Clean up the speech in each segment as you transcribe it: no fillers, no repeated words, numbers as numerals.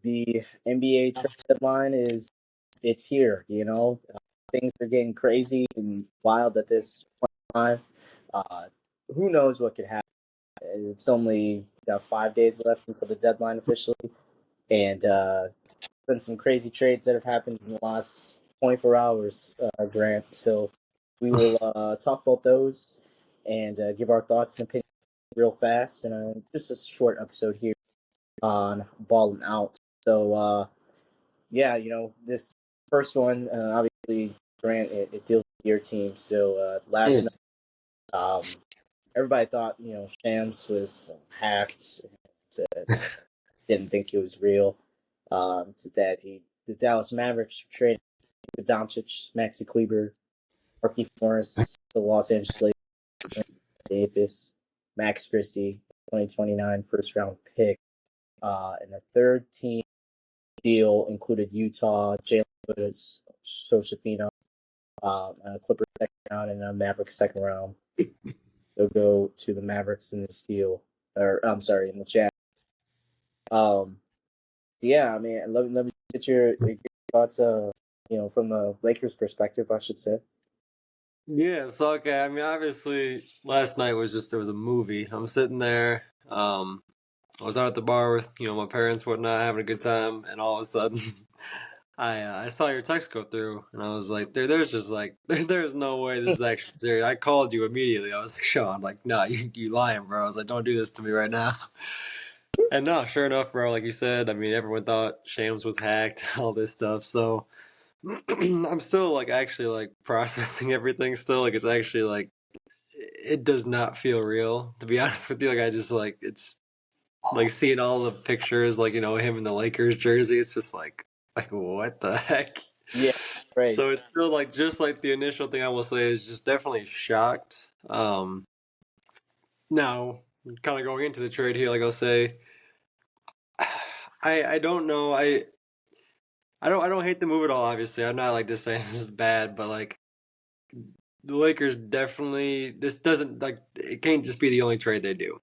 The NBA trade deadline it's here. Things are getting crazy and wild at this point in time. Uh, who knows what could happen? It's only 5 days left until the deadline officially, and been some crazy trades that have happened in the last 24 hours, Grant. So we will talk about those and give our thoughts and opinions real fast, and just a short episode here on Ballin Out. So yeah, this first one, obviously, Grant, it deals with your team. So last night, everybody thought Shams was hacked. Didn't think it was real. To that the Dallas Mavericks traded Doncic, Maxi Kleber, Markieff Morris, the Los Angeles Lakers, Davis, Max Christie, 2029 first round pick. And the third team deal included Utah, Jalen Woods, Sosafino, a Clippers second round, and a Mavericks second round. They'll go to the Mavericks in this deal, or I'm sorry, in the chat. Yeah, I mean, let me get your thoughts. From the Lakers' perspective, I should say. Yeah, so okay. I mean, obviously, last night there was a movie. I'm sitting there. I was out at the bar with my parents, whatnot, having a good time, and all of a sudden, I saw your text go through, and I was like, there's just like there's no way this is actually serious. I called you immediately. I was like, Shawn, like, no, you lying, bro. I was like, don't do this to me right now. And no, sure enough, bro, like you said, I mean, everyone thought Shams was hacked, all this stuff. So I'm still like actually like processing everything still. Like it's actually like it does not feel real, to be honest with you. Like I just like it's like seeing all the pictures, like him in the Lakers jersey. It's just like what the heck? Yeah, right. So it's still like just like the initial thing I will say is just definitely shocked. Now kind of going into the trade here, like I'll say, I don't know. I don't hate the move at all. Obviously, I'm not like just saying this is bad, but like the Lakers definitely this doesn't like it can't just be the only trade they do.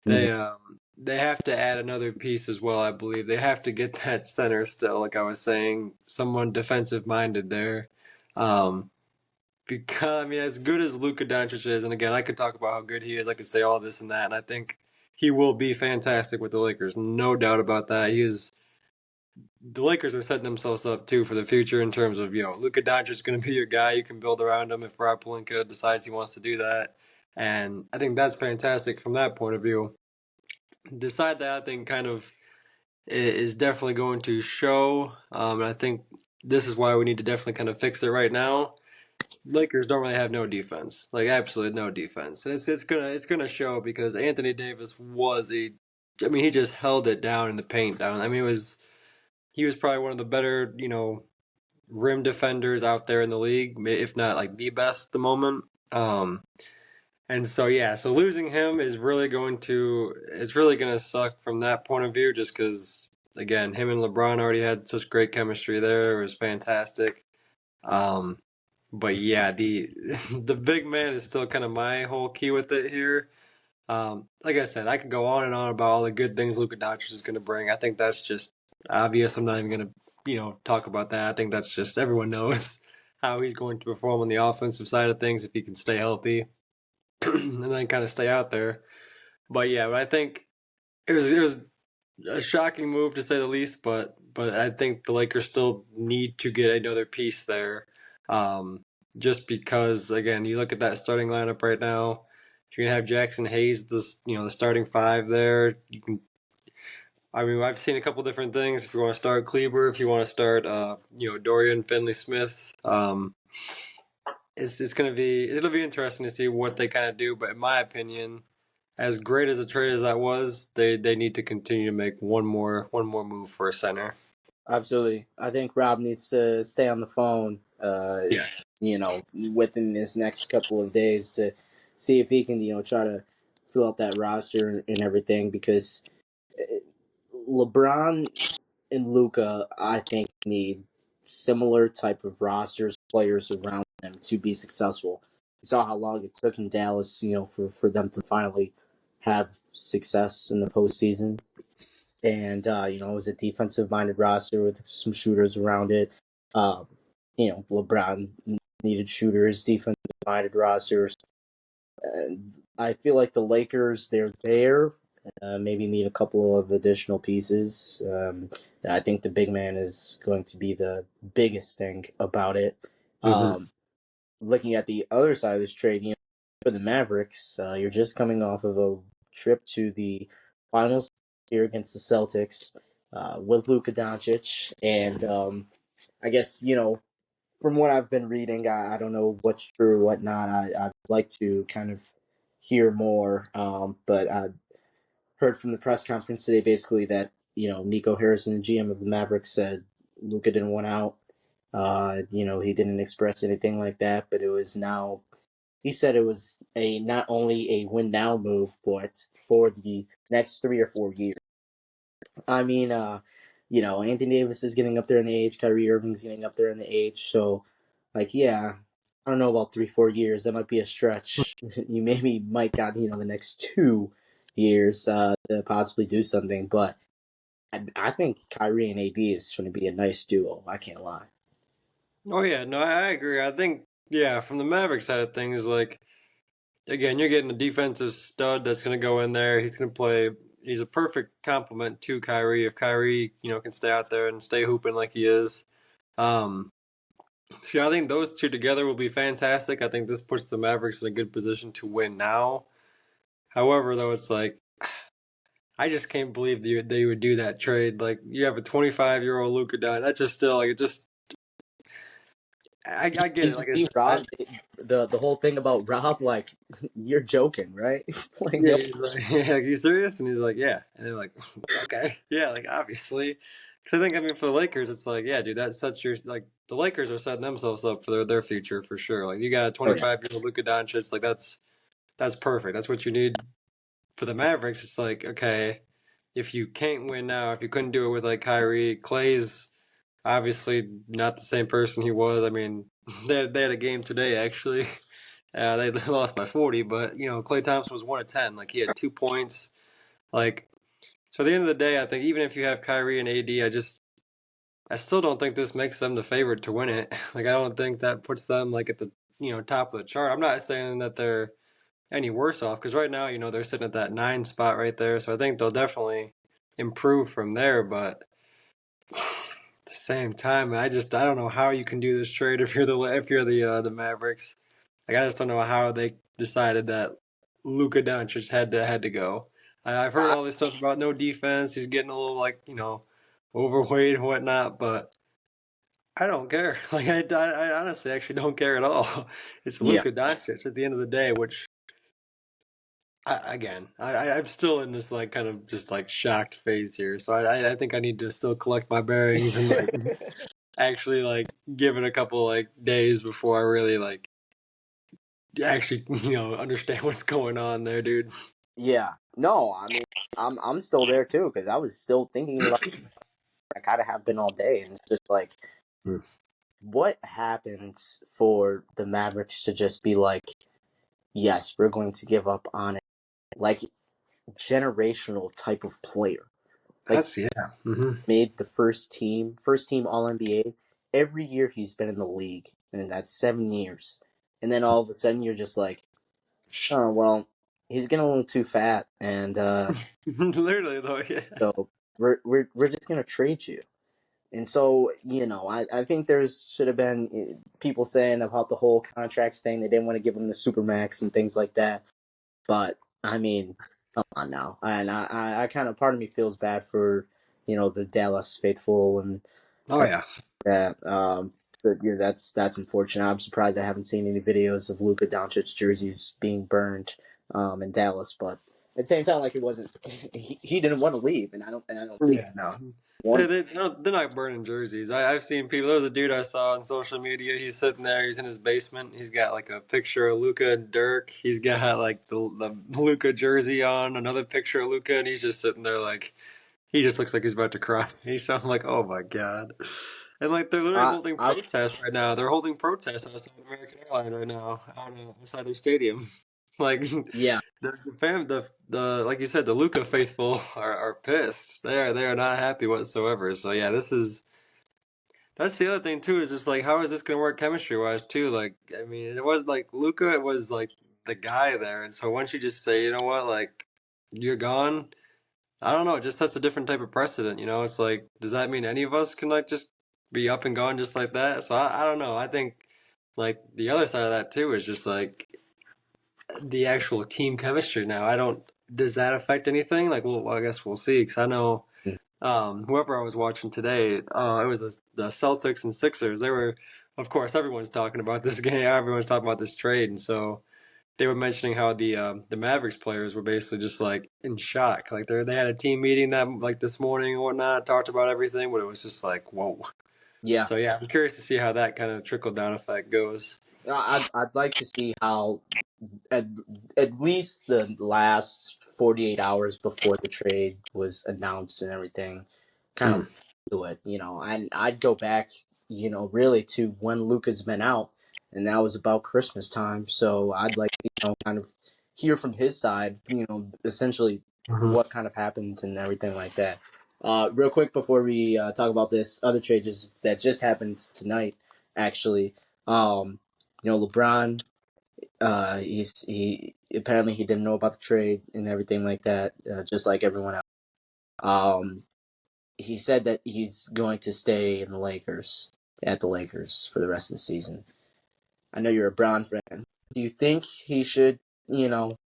Mhm. They have to add another piece as well, I believe. They have to get that center still, like I was saying, someone defensive minded there. Um, because I mean, as good as Luka Doncic is, and again, I could talk about how good he is. I could say all this and that, and I think he will be fantastic with the Lakers, no doubt about that. He is. The Lakers are setting themselves up too for the future in terms of Luka Doncic is going to be your guy. You can build around him if Rob Pelinka decides he wants to do that, and I think that's fantastic from that point of view. Decide that I think kind of is definitely going to show. And I think this is why we need to definitely kind of fix it right now. Lakers don't really have no defense, like absolutely no defense, and it's gonna show because Anthony Davis I mean, he just held it down in the paint down. I mean, he was probably one of the better rim defenders out there in the league, if not like the best at the moment. And so yeah, so losing him is really going to suck from that point of view, just because again, him and LeBron already had such great chemistry there. It was fantastic. Um, but yeah, the the big man is still kind of my whole key with it here. Like I said, I could go on and on about all the good things Luka Doncic is going to bring. I think that's just obvious. I'm not even going to talk about that. I think that's just everyone knows how he's going to perform on the offensive side of things if he can stay healthy. And then kind of stay out there. But yeah, I think it was a shocking move to say the least. But I think the Lakers still need to get another piece there, just because again, you look at that starting lineup right now. If you're gonna have Jackson Hayes, the starting five there, you can. I mean, I've seen a couple different things. If you want to start Kleber, if you want to start, Dorian Finley-Smith, it'll be interesting to see what they kind of do. But in my opinion, as great as a trade as that was, they need to continue to make one more move for a center. Absolutely. I think Rob needs to stay on the phone, Yeah. within this next couple of days to see if he can, try to fill out that roster and everything because LeBron and Luka, I think, need similar type of rosters, players around them to be successful. You saw how long it took in Dallas, for them to finally have success in the postseason. and it was a defensive-minded roster with some shooters around it. Um, LeBron needed shooters, defensive-minded rosters. And I feel like the Lakers, they're there. Maybe need a couple of additional pieces. I think the big man is going to be the biggest thing about it. Hmm. Looking at the other side of this trade, for the Mavericks, you're just coming off of a trip to the finals here against the Celtics with Luka Doncic, and I guess from what I've been reading, I don't know what's true or what not. I'd like to kind of hear more, but I heard from the press conference today basically that Nico Harrison, the GM of the Mavericks, said Luka didn't want out. He didn't express anything like that, but it was now. He said it was a not only a win now move, but for the next 3 or 4 years. I mean, Anthony Davis is getting up there in the age. Kyrie Irving's getting up there in the age. So, like, yeah, I don't know about 3 4 years. That might be a stretch. You maybe might got the next 2 years to possibly do something. But I think Kyrie and AD is going to be a nice duo. I can't lie. Oh yeah, no, I agree. I think yeah, from the Maverick side of things, like again, you're getting a defensive stud that's going to go in there. He's going to play. He's a perfect complement to Kyrie. If Kyrie, can stay out there and stay hooping like he is, um, yeah, I think those two together will be fantastic. I think this puts the Mavericks in a good position to win now. However, though, it's like I just can't believe they would do that trade. Like you have a 25-year-old Luka Doncic. That's just still like it just. I get And it. you Like I see said, Rob, the whole thing about Rob, like you're joking, right? Like yeah, no, he's like, yeah, are you serious? And he's like, yeah. And they're like, okay, yeah, like obviously. Because I think, I mean, for the Lakers, it's like, yeah, dude, that sets your like the Lakers are setting themselves up for their future for sure. Like you got a oh yeah, 25-year-old Luka Doncic, like that's perfect. That's what you need for the Mavericks. It's like, okay, if you can't win now, if you couldn't do it with like Kyrie, Clay's obviously not the same person he was. I mean, they had a game today actually. They lost by 40, but Klay Thompson was 1 of 10. Like he had 2 points. Like so, at the end of the day, I think even if you have Kyrie and AD, I still don't think this makes them the favorite to win it. Like I don't think that puts them like at the top of the chart. I'm not saying that they're any worse off because right now they're sitting at that 9 spot right there. So I think they'll definitely improve from there. But at the same time, I don't know how you can do this trade if you're the Mavericks. Like I just don't know how they decided that Luka Doncic had to go. I've heard I, all this stuff about no defense. He's getting a little like overweight and whatnot, but I don't care. Like I honestly actually don't care at all. It's yeah, Luka Doncic at the end of the day, which I'm still in this like kind of just like shocked phase here. So I think I need to still collect my bearings and like actually like give it a couple like days before I really like actually understand what's going on there, dude. yeah. No, I mean, I'm still there too because I was still thinking about. I gotta have been all day, and it's just like, Hmm. what happens for the Mavericks to just be like, yes, we're going to give up on it, like generational type of player, like That's yeah. Hmm. made the first team All NBA. Every year he's been in the league, and that's 7 years, and then all of a sudden you're just like, oh well, he's getting a little too fat, and Literally though, yeah. so we're just gonna trade you. And so, I think there's should have been people saying about the whole contracts thing. They didn't want to give him the supermax and things like that. But I mean, come on now. And I kind of part of me feels bad for the Dallas faithful and Oh yeah. that. So, yeah, that's unfortunate. I'm surprised I haven't seen any videos of Luka Doncic jerseys being burned in Dallas. But at the same time, like it wasn't. He didn't want to leave, and I don't think Yeah, no. he wanted. They're not burning jerseys. I've seen people. There was a dude I saw on social media. He's sitting there. He's in his basement. He's got like a picture of Luca and Dirk. He's got like the Luca jersey on. Another picture of Luca, and he's just sitting there like he just looks like he's about to cry. He's sounds like, oh my god. And like they're literally holding I protests right now. They're holding protests outside American Airlines right now, outside their stadium. Like yeah. the like you said, the Luka faithful are pissed. They are not happy whatsoever. So yeah, that's the other thing too. Is just like how is this gonna work chemistry wise too? Like I mean, it was like Luka, it was like the guy there, and so once you just say, you know what, like you're gone. I don't know. It just sets a different type of precedent. You know, it's like, does that mean any of us can like just be up and gone just like that? So I don't know. I think like the other side of that too is just like the actual team chemistry. Now I don't. Does that affect anything? Like, well, I guess we'll see. Because I know whoever I was watching today, it was the Celtics and Sixers. They were, of course, everyone's talking about this game. Everyone's talking about this trade, and so they were mentioning how the Mavericks players were basically just like in shock. Like they had a team meeting that like this morning and whatnot, talked about everything, but it was just like whoa. Yeah, So yeah, I'm curious to see how that kind of trickle down effect goes. I'd like to see how at, at least the last 48 hours before the trade was announced and everything kind of Mm. do it, and I'd go back, really to when Luca's been out, and that was about Christmas time. So I'd like to, kind of hear from his side, essentially Hmm. what kind of happened and everything like that. Real quick before we talk about this other trade that just happened tonight, actually, LeBron, he apparently he didn't know about the trade and everything like that, just like everyone else. Um, he said that he's going to stay in the Lakers at the Lakers for the rest of the season. I know you're a Brown fan. Do you think he should, you know,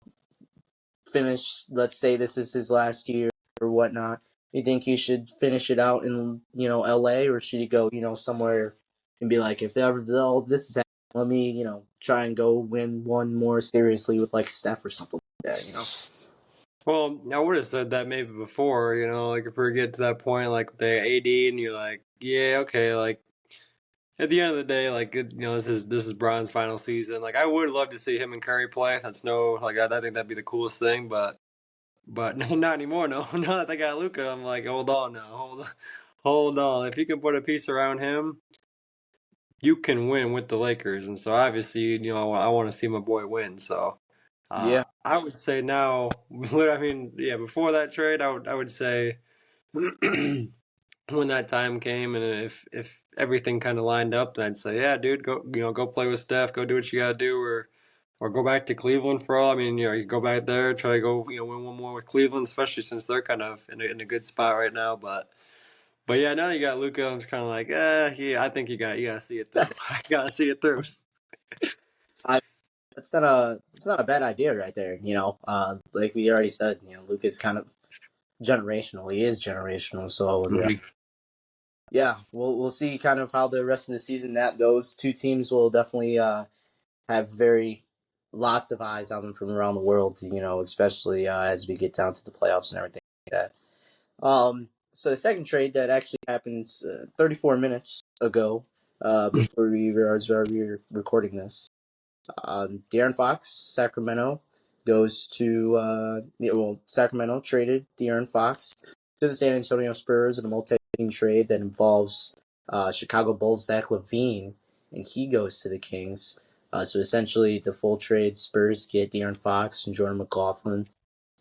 finish? Let's say this is his last year or whatnot. Do you think he should finish it out in, LA, or should he go, somewhere and be like, if ever all this is happening, let me, try and go win one more seriously with like Steph or something like that. Well, I would have said that maybe before, like if we get to that point, like with the AD, and you're like, yeah, okay, like at the end of the day, like this is Bron's final season. Like I would love to see him and Curry play. That's no, like I think that'd be the coolest thing, but no, not anymore. No, no, that they got Luka. I'm like, hold on now, hold on. If you can put a piece around him, you can win with the Lakers. And so obviously, I want to see my boy win. So Yeah, I would say now, I mean, yeah, before that trade, I would say when that time came and if everything kind of lined up, then I'd say, yeah, dude, go play with Steph, go do what you gotta do, or go back to Cleveland for all. I mean, you go back there, try to go, win one more with Cleveland, especially since they're kind of in a good spot right now. But yeah, now you got Luka. I'm just kind of like, yeah, I think you gotta see it through. I gotta see it through. I it's not a bad idea right there. Like we already said, Luke is kind of generational. He is generational. So yeah, Mhm. yeah, we'll see kind of how the rest of the season that those two teams will definitely have very lots of eyes on them from around the world. Especially as we get down to the playoffs and everything like that. So the second trade that actually happened 34 minutes ago, before we realized we were recording this. De'Aaron Fox, Sacramento, goes to Sacramento traded De'Aaron Fox to the San Antonio Spurs in a multi-team trade that involves Chicago Bulls Zach LaVine, and he goes to the Kings. So essentially, the full trade: Spurs get De'Aaron Fox and Jordan McLaughlin.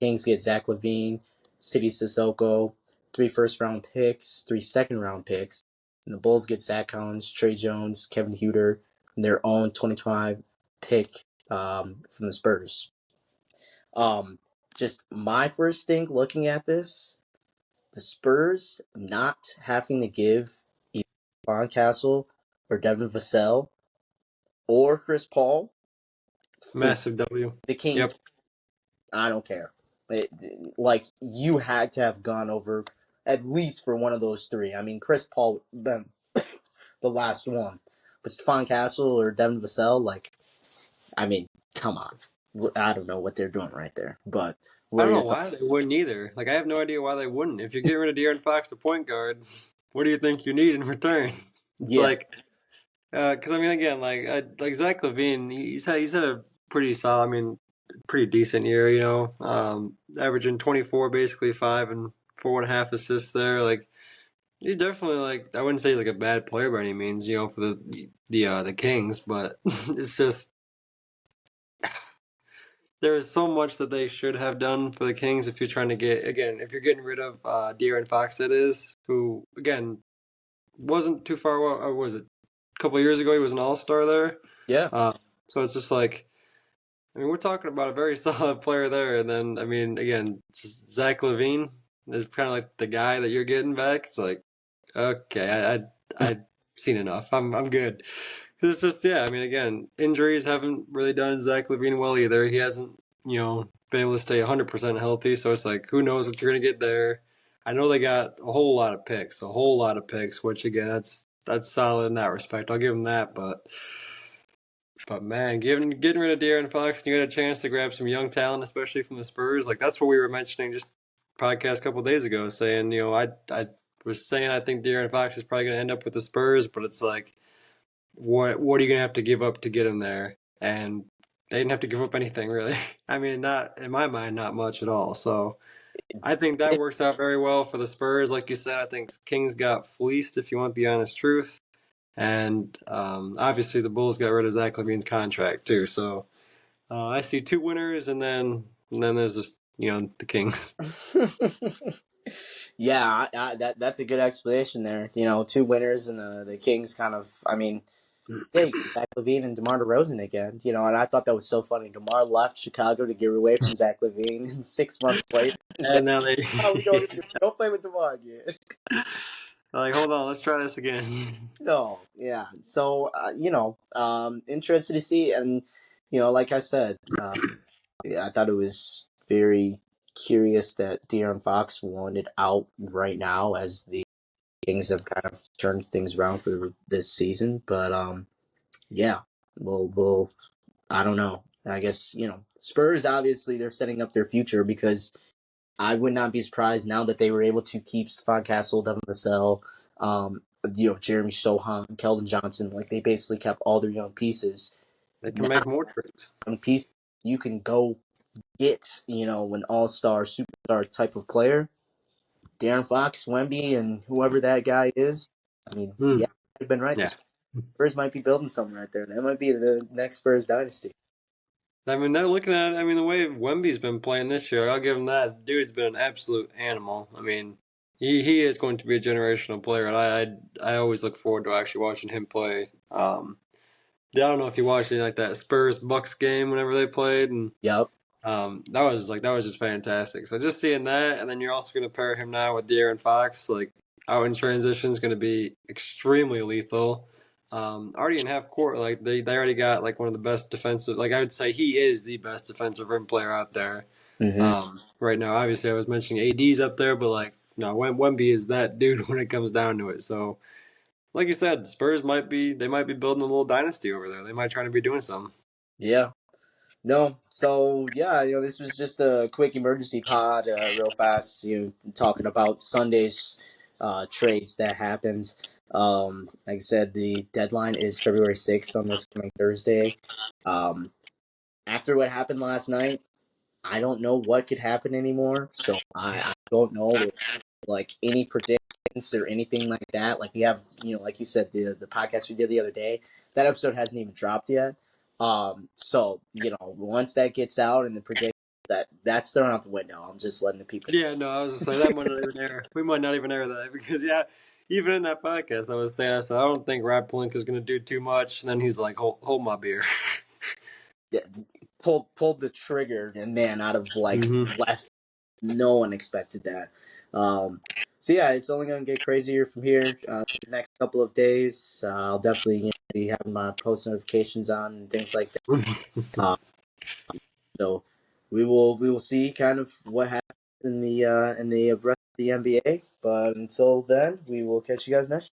Kings get Zach LaVine, City Sissoko, 3 first-round picks, 3 second-round picks, and the Bulls get Zach Collins, Trey Jones, Kevin Huter, and their own 2025 pick from the Spurs. Um, just my first thing looking at this, the Spurs not having to give either Von Castle or Devin Vassell or Chris Paul for Massive W. the Yep. Kings. I don't care. Like you had to have gone over at least for one of those three. I mean, Chris Paul been the last one, but Stephon Castle or Devin Vassell, like, I mean, come on. I don't know what they're doing right there, but I what are don't know your thoughts? why they wouldn't either. Like, I have no idea why they wouldn't. If you get rid of De'Aaron Fox, the point guard, what do you think you need in return? It's Yeah, like, because I mean, again, like Zach LaVine, he's had a pretty solid, I mean, pretty decent year. Averaging 24, basically 5 and 4.5 assists there. Like, he's definitely like I wouldn't say he's like a bad player by any means. For the Kings, but it's just there is so much that they should have done for the Kings if you're trying to get, again, if you're getting rid of De'Aaron Fox, that is, who, again, wasn't too far, or was it a couple of years ago, he was an all-star there. Yeah. Uh, so it's just like, I mean, we're talking about a very solid player there. And then, I mean, again, just Zach LaVine is kind of like the guy that you're getting back. It's like, okay, I've seen enough. I'm good. 'Cause it's just, yeah, I mean, again, injuries haven't really done Zach LaVine well either. He hasn't, been able to stay 100% healthy. So it's like, who knows what you're going to get there. I know they got a whole lot of picks, which again, that's solid in that respect. I'll give them that, but man, getting rid of De'Aaron Fox, and you got a chance to grab some young talent, especially from the Spurs. Like that's what we were mentioning just podcast a couple of days ago, saying I was saying I think De'Aaron Fox is probably going to end up with the Spurs, but it's like what are you going to have to give up to get him there? And they didn't have to give up anything really. I mean, not in my mind, not much at all. So I think that works out very well for the Spurs. Like you said, I think Kings got fleeced if you want the honest truth. And obviously, the Bulls got rid of Zach LaVine's contract too. So I see two winners, and then there's just the Kings. Yeah, that's a good explanation there. Two winners and the Kings kind of. I mean, hey, Zach LaVine and DeMar DeRozan again. And I thought that was so funny. DeMar left Chicago to get away from Zach LaVine, and 6 months later, said, And now they "Oh, we don't play with DeMar again." like, hold on, let's try this again. No, yeah. So interested to see, and like I said, yeah, I thought it was very curious that De'Aaron Fox wanted out right now as the Kings have kind of turned things around for this season. But yeah, we'll I don't know. I guess Spurs obviously they're setting up their future because I would not be surprised now that they were able to keep Stephon Castle, Devin Vassell, Jeremy Sohan, Keldon Johnson. Like they basically kept all their young pieces. They can Now, make more trades. young piece you can go get, an all-star, superstar type of player. Darren Fox, Wemby, and whoever that guy is. I mean, yeah, I've been right. Yeah. The Spurs might be building something right there. That might be the next Spurs dynasty. I mean, now looking at it, I mean, the way Wemby's been playing this year, I'll give him that. The dude's been an absolute animal. I mean, he is going to be a generational player, and I always look forward to actually watching him play. Yeah, I don't know if you watched any like that Spurs Bucks game whenever they played, and Yep. that was just fantastic. So just seeing that, and then you're also going to pair him now with De'Aaron Fox, like out in transition is going to be extremely lethal. Already in half court, like they already got like one of the best defensive. Like I would say, he is the best defensive rim player out there Mm-hmm. right now. Obviously, I was mentioning AD's up there, but like no, Wemby is that dude when it comes down to it. So like you said, Spurs might be building a little dynasty over there. They might try to be doing something. Yeah. No, so yeah, this was just a quick emergency pod, real fast. Talking about Sunday's trades that happened. Like I said, the deadline is February 6th on this coming Thursday. After what happened last night, I don't know what could happen anymore. So I don't know if, like any predictions or anything like that. Like we have, like you said, the podcast we did the other day, that episode hasn't even dropped yet. So once that gets out and the prediction that's thrown out the window. I'm just letting the people. Yeah, no, I was just saying that might not even air. We might not even air that because yeah, even in that podcast, I said I don't think Rob Pelinka is going to do too much. And then he's like, hold my beer. Yeah, pulled the trigger and man out of like hmm left. No one expected that. So yeah, it's only gonna get crazier from here. The next couple of days, I'll definitely be having my post notifications on and things like that. So we will see kind of what happens in the rest of the NBA. But until then, we will catch you guys next.